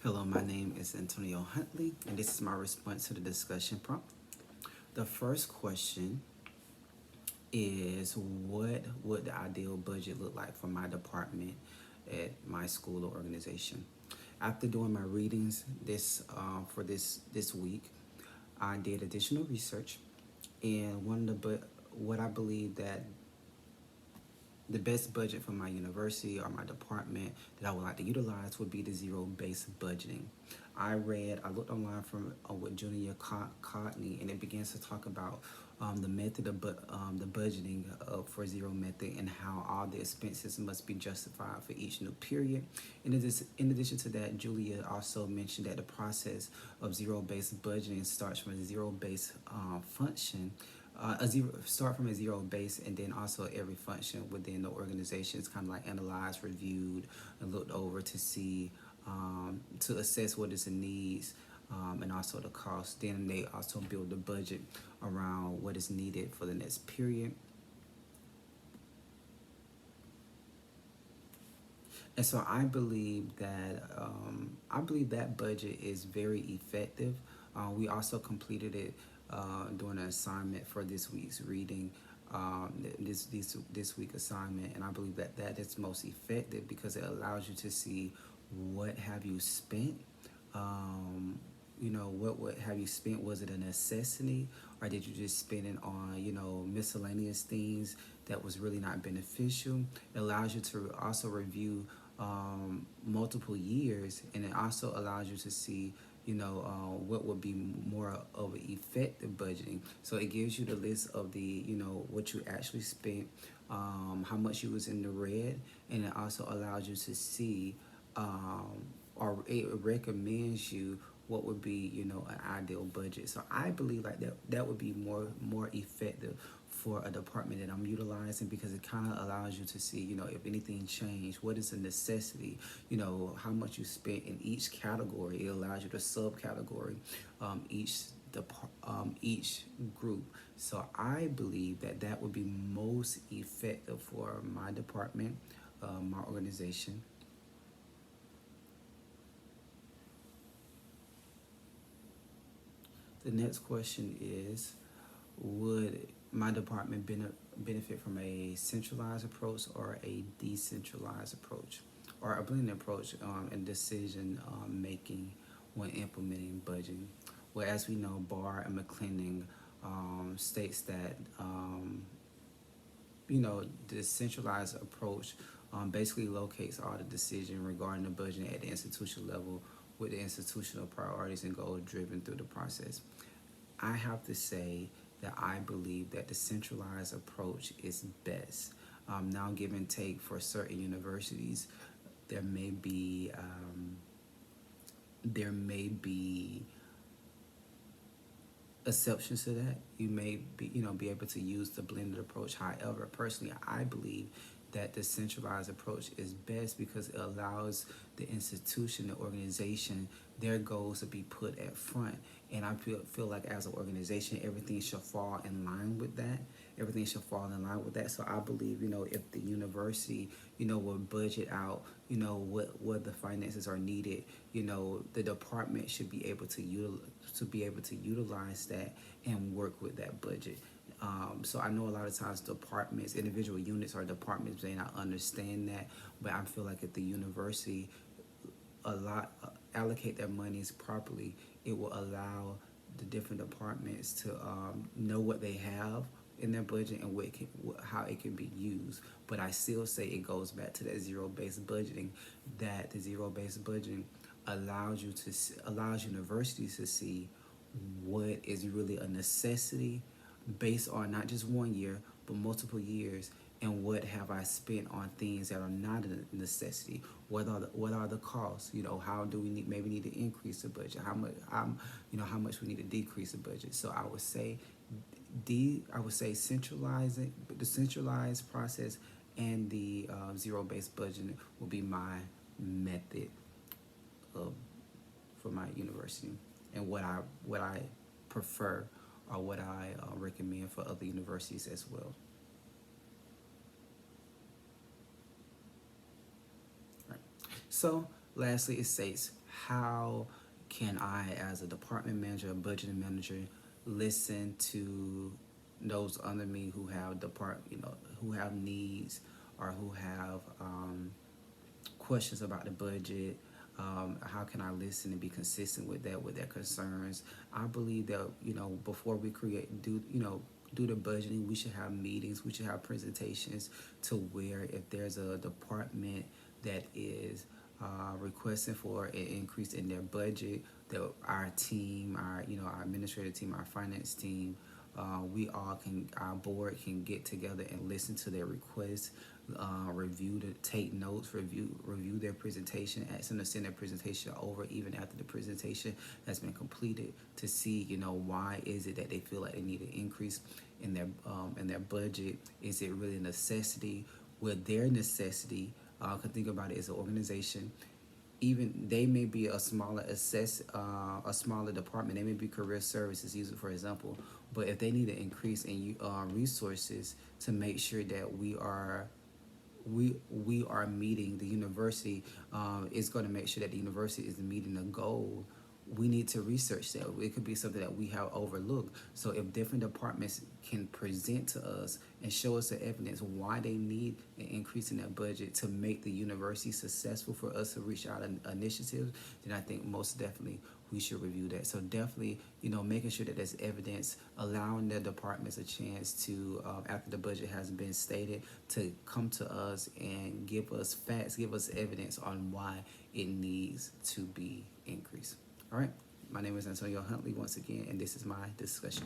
Hello, my name is Antonio Huntley, and this is my response to the discussion prompt. The first question is, what would the ideal budget look like for my department at my school or organization? After doing my readings for this week, I did additional research, and what I believe that the best budget for my university or my department that I would like to utilize would be the zero-based budgeting. I looked online from with Julia Cotney, and it begins to talk about the method of the budgeting for zero method and how all the expenses must be justified for each new period. In addition to that, Julia also mentioned that the process of zero-based budgeting starts from a zero-based function start from a zero base, and then also every function within the organization is kind of like analyzed, reviewed, and looked over to see to assess what is the needs, and also the cost. Then they also build the budget around what is needed for the next period. And so I believe that budget is very effective. We also completed it during an assignment for this week's reading, this week assignment, and I believe that that is most effective because it allows you to see what have you spent. What have you spent? Was it a necessity, or did you just spend it on miscellaneous things that was really not beneficial? It allows you to also review multiple years, and it also allows you to see what would be more of an effective budgeting. So it gives you the list of the what you actually spent, how much you was in the red, and it also allows you to see or it recommends you what would be an ideal budget. So I believe like that would be more effective for a department that I'm utilizing, because it kind of allows you to see if anything changed, what is a necessity, how much you spent in each category. It allows you to subcategory each group. So I believe that that would be most effective for my department, my organization. The next question is, would my department benefit from a centralized approach or a decentralized approach, or a blended approach in decision making when implementing budgeting? Well, as we know, Barr and McClendon states that the centralized approach basically locates all the decision regarding the budget at the institutional level, with the institutional priorities and goals driven through the process. I have to say that I believe that the centralized approach is best. Now, give and take for certain universities, there may be there may be exceptions to that. You may be able to use the blended approach. However, personally, I believe that the centralized approach is best because it allows the institution, the organization, their goals to be put at front. And I feel like as an organization, everything should fall in line with that. Everything should fall in line with that. So I believe, if the university, will budget out, what the finances are needed, the department should be able to utilize that and work with that budget. So I know a lot of times departments, individual units or departments may not understand that, but I feel like if the university allocate their monies properly, it will allow the different departments to know what they have in their budget and how it can be used. But I still say it goes back to that zero-based budgeting. That the zero-based budgeting allows universities to see what is really a necessity based on not just 1 year but multiple years, and what have I spent on things that are not a necessity. What are the costs? How do we need to increase the budget? How much we need to decrease the budget. So I would say centralizing the centralized process and the zero-based budgeting will be my method of for my university, and what I prefer, or what I recommend for other universities as well. Right. So lastly, it states, how can I, as a department manager, a budgeting manager, listen to those under me who have who have needs or who have questions about the budget. How can I listen and be consistent with that, with their concerns? I believe that before we do the budgeting, we should have meetings, we should have presentations to where if there's a department that is requesting for an increase in their budget, that our team, our administrative team, our finance team, our board can get together and listen to their requests, take notes, review their presentation, ask them to send their presentation over even after the presentation has been completed, to see why is it that they feel like they need an increase in their budget. Is it really a necessity? Will their necessity? Could think about it as an organization. Even they may be a smaller department. They may be career services, use it for example. But if they need an increase in resources to make sure that we are meeting the university, is going to make sure that the university is meeting the goal. We need to research that. It could be something that we have overlooked. So if different departments can present to us and show us the evidence why they need an increase in that budget to make the university successful for us to reach out initiatives, then I think most definitely we should review that. So definitely, making sure that there's evidence, allowing the departments a chance to, after the budget has been stated, to come to us and give us facts, give us evidence on why it needs to be increased. All right, my name is Antonio Huntley once again, and this is my discussion.